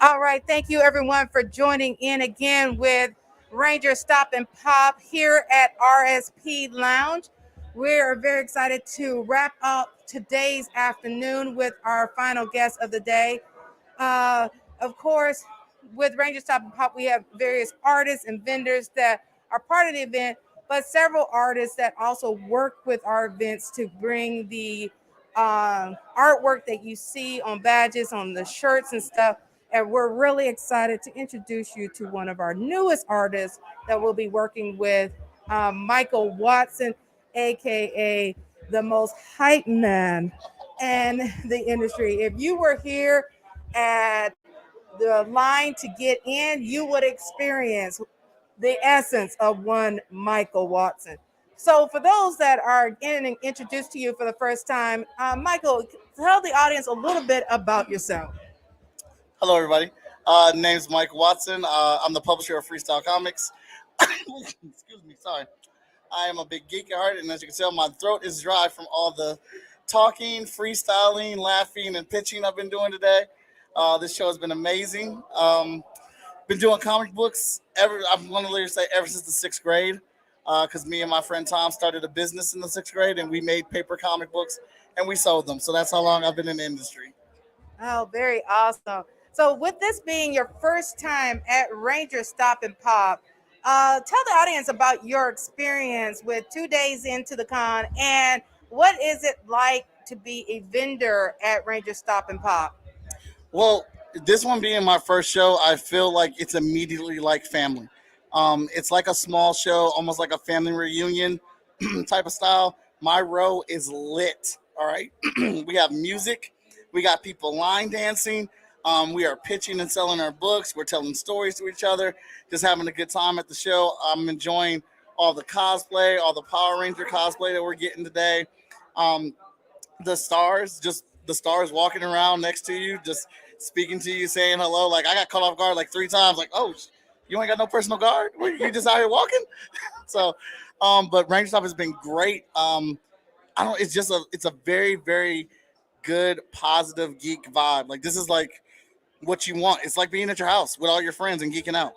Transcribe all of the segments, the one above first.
All right. Thank you, everyone, for joining in again with Ranger Stop and Pop here at RSP Lounge. We're very excited to wrap up today's afternoon with our final guest of the day. Uh, of course, with Ranger Stop and Pop, we have various artists and vendors that are part of the event, but several artists that also work with our events to bring the artwork that you see on badges, on the shirts and stuff. And we're really excited to introduce you to one of our newest artists that we'll be working with, Michael Watson, aka the most hype man in the industry. If you were here at the line to get in, you would experience the essence of one Michael Watson. So, for those that are getting introduced to you for the first time, Michael, tell the audience a little bit about yourself. Hello, everybody. Name's Mike Watson. I'm the publisher of Freestyle Comics. Excuse me, sorry. I am a big geek at heart, and as you can tell, my throat is dry from all the talking, freestyling, laughing, and pitching I've been doing today. This show has been amazing. Been doing comic books I'm going to literally say ever since the sixth grade, because me and my friend Tom started a business in the sixth grade, and we made paper comic books and we sold them. So that's how long I've been in the industry. Oh, very awesome. So, with this being your first time at Ranger Stop and Pop, tell the audience about your experience with 2 days into the con and what is it like to be a vendor at Ranger Stop and Pop? Well, this one being my first show, I feel like it's immediately like family. It's like a small show, almost like a family reunion type of style. My row is lit. All right. We have music, we got people line dancing. We are pitching and selling our books. We're telling stories to each other, just having a good time at the show. I'm enjoying all the cosplay, all the Power Ranger cosplay that we're getting today. Um, the stars, just the stars walking around next to you, just speaking to you, saying hello. Like I got caught off guard like three times. Like, oh, you ain't got no personal guard? You just out here walking? So, but Ranger Stop has been great. I don't. It's a very very good positive geek vibe. Like this is like what you want. It's like being at your house with all your friends and geeking out.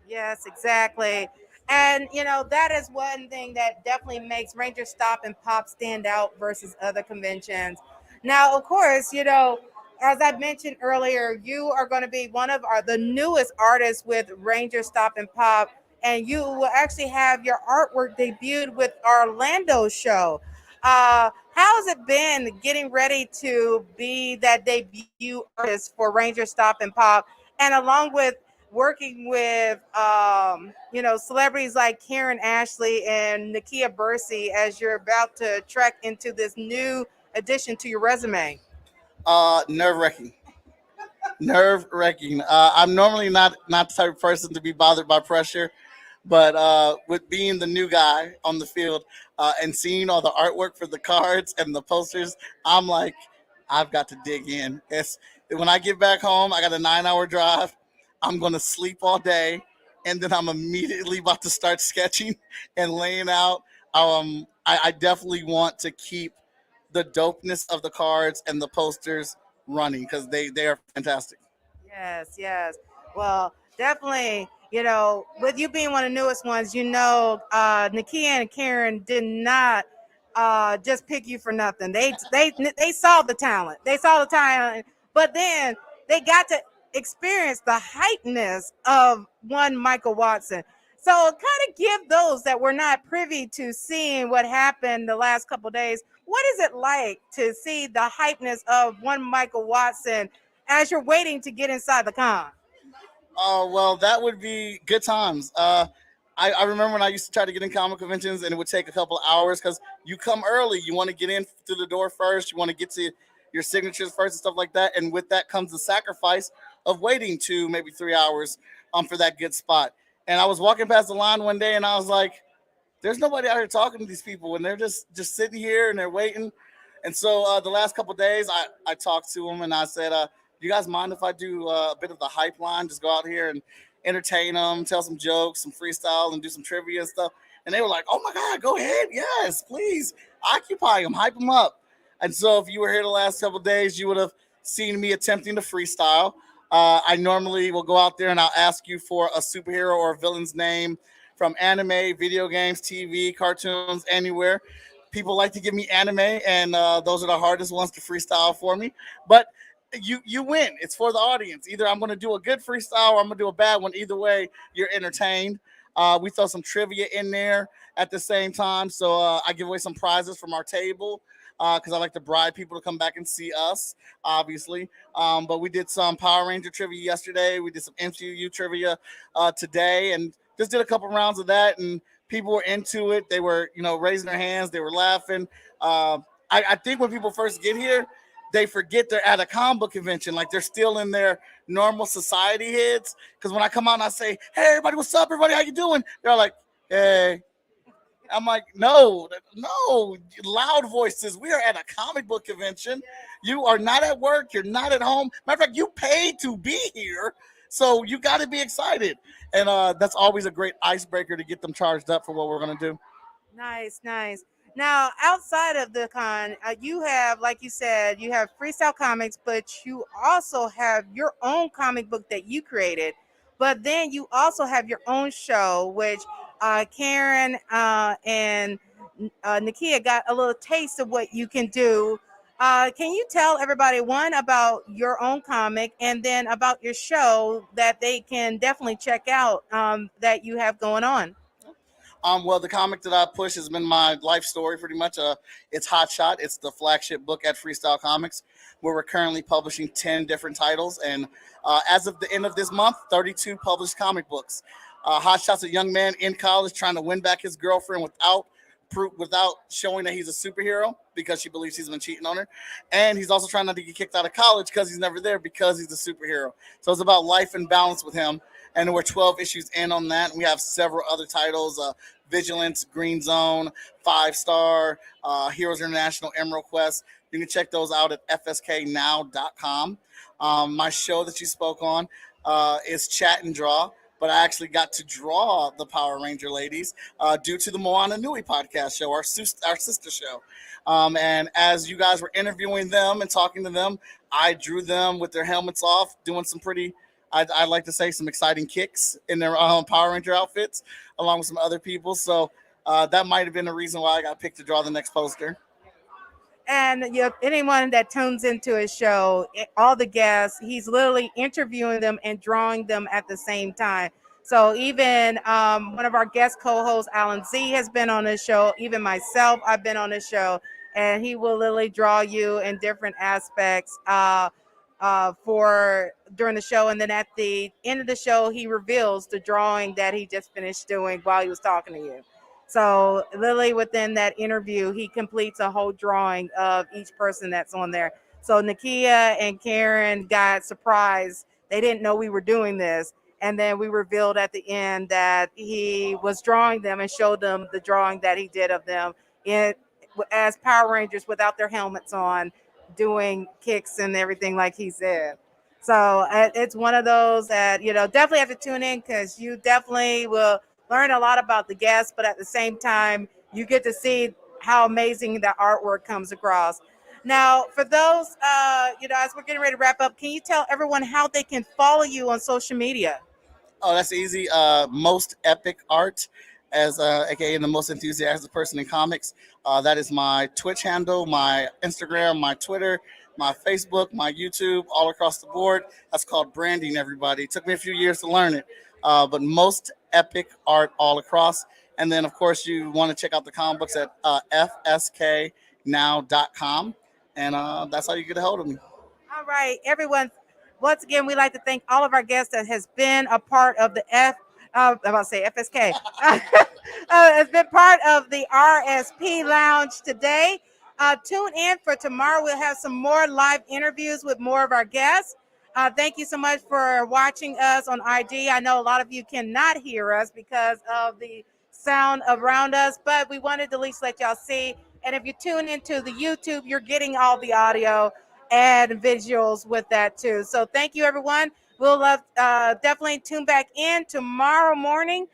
Yes, exactly. And that is one thing that definitely makes Ranger Stop and Pop stand out versus other conventions. Now, of course, as I mentioned earlier, you are going to be one of the newest artists with Ranger Stop and Pop, and you will actually have your artwork debuted with our Orlando show. How has it been getting ready to be that debut artist for Ranger Stop and Pop, and along with working with celebrities like Karen Ashley and Nakia Bursey as you're about to trek into this new addition to your resume? Nerve wracking. Nerve wracking. I'm normally not the type of person to be bothered by pressure, but with being the new guy on the field and seeing all the artwork for the cards and the posters, I'm like, I've got to dig in. When I get back home, I got a 9 hour drive. I'm gonna sleep all day, and then I'm immediately about to start sketching and laying out. I definitely want to keep the dopeness of the cards and the posters running because they are fantastic. Yes, yes. Well, definitely, with you being one of the newest ones, Nakia and Karen did not just pick you for nothing. They saw the talent. They saw the talent, but then they got to experience the hypeness of one Michael Watson. So kind of give those that were not privy to seeing what happened the last couple of days. What is it like to see the hypeness of one Michael Watson as you're waiting to get inside the con? Oh well, that would be good times. I remember when I used to try to get in comic conventions, and it would take a couple of hours because you come early. You want to get in through the door first. You want to get to your signatures first and stuff like that. And with that comes the sacrifice of waiting 2 maybe 3 hours for that good spot. And I was walking past the line one day, and I was like, "There's nobody out here talking to these people, and they're just sitting here and they're waiting." And so the last couple of days, I talked to them and I said, "Do you guys mind if I do a bit of the hype line? Just go out here and entertain them, tell some jokes, some freestyle, and do some trivia and stuff." And they were like, "Oh my God, go ahead. Yes, please. Occupy them, hype them up." And so if you were here the last couple of days, you would have seen me attempting to freestyle. I normally will go out there and I'll ask you for a superhero or a villain's name from anime, video games, TV, cartoons, anywhere. People like to give me anime, and those are the hardest ones to freestyle for me. But you win. It's for the audience. Either I'm going to do a good freestyle or I'm going to do a bad one. Either way, you're entertained. We throw some trivia in there at the same time, so I give away some prizes from our table because I like to bribe people to come back and see us, obviously. But we did some Power Ranger trivia yesterday. We did some MCU trivia today, and just did a couple rounds of that. And people were into it. They were, raising their hands. They were laughing. I think when people first get here, they forget they're at a comic book convention. Like they're still in their normal society heads. Because when I come out and I say, "Hey, everybody, what's up? Everybody, how you doing?" They're like, "Hey." I'm like, no, no, loud voices. We are at a comic book convention. You are not at work. You're not at home. Matter of fact, you paid to be here. So you got to be excited. And that's always a great icebreaker to get them charged up for what we're going to do. Nice, nice. Now, outside of the con, you have, like you said, you have Freestyle Comics, but you also have your own comic book that you created. But then you also have your own show, which Karen and Nakia got a little taste of what you can do. Can you tell everybody one about your own comic and then about your show that they can definitely check out that you have going on? Well, the comic that I push has been my life story pretty much. It's Hot Shot. It's the flagship book at Freestyle Comics, where we're currently publishing 10 different titles. And as of the end of this month, 32 published comic books. Hot Shot's a young man in college trying to win back his girlfriend without showing that he's a superhero because she believes he's been cheating on her. And he's also trying not to get kicked out of college because he's never there because he's a superhero. So it's about life and balance with him. And we're 12 issues in on that. And we have several other titles: Vigilance, Green Zone, Five Star, Heroes International, Emerald Quest. You can check those out at fsknow.com. My show that you spoke on is Chat and Draw, but I actually got to draw the Power Ranger ladies due to the Moana Nui podcast show, our sister show. And as you guys were interviewing them and talking to them, I drew them with their helmets off, doing some pretty, I'd like to say, some exciting kicks in their Power Ranger outfits, along with some other people. So that might have been the reason why I got picked to draw the next poster. And anyone that tunes into his show, all the guests, he's literally interviewing them and drawing them at the same time. So even one of our guest co-hosts, Alan Z, has been on this show. Even myself, I've been on this show, and he will literally draw you in different aspects for during the show. And then at the end of the show, he reveals the drawing that he just finished doing while he was talking to you. So literally within that interview, he completes a whole drawing of each person that's on there. So Nakia and Karen got surprised. They didn't know we were doing this. And then we revealed at the end that he was drawing them and showed them the drawing that he did of them in, as Power Rangers without their helmets on, doing kicks and everything like he said. So it's one of those that, definitely have to tune in because you definitely will learn a lot about the guests, but at the same time, you get to see how amazing the artwork comes across. Now, for those, as we're getting ready to wrap up, can you tell everyone how they can follow you on social media? Oh, that's easy. Most epic art, as aka the most enthusiastic person in comics. That is my Twitch handle, my Instagram, my Twitter, my Facebook, my YouTube, all across the board. That's called branding. Everybody, it took me a few years to learn it, but most epic art all across. And then, of course, you want to check out the comic books at fsknow.com, and that's how you get a hold of me. All right, everyone. Once again, we'd like to thank all of our guests that has been a part of the I'm about to say FSK. Has been part of the RSP Lounge today. Tune in for tomorrow. We'll have some more live interviews with more of our guests. Thank you so much for watching us on IG. I know a lot of you cannot hear us because of the sound around us, but we wanted to at least let y'all see. And if you tune into the YouTube, you're getting all the audio and visuals with that too. So thank you, everyone. We'll definitely tune back in tomorrow morning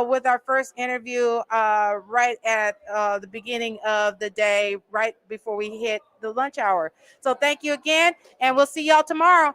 with our first interview right at the beginning of the day, right before we hit the lunch hour. So thank you again, and we'll see y'all tomorrow.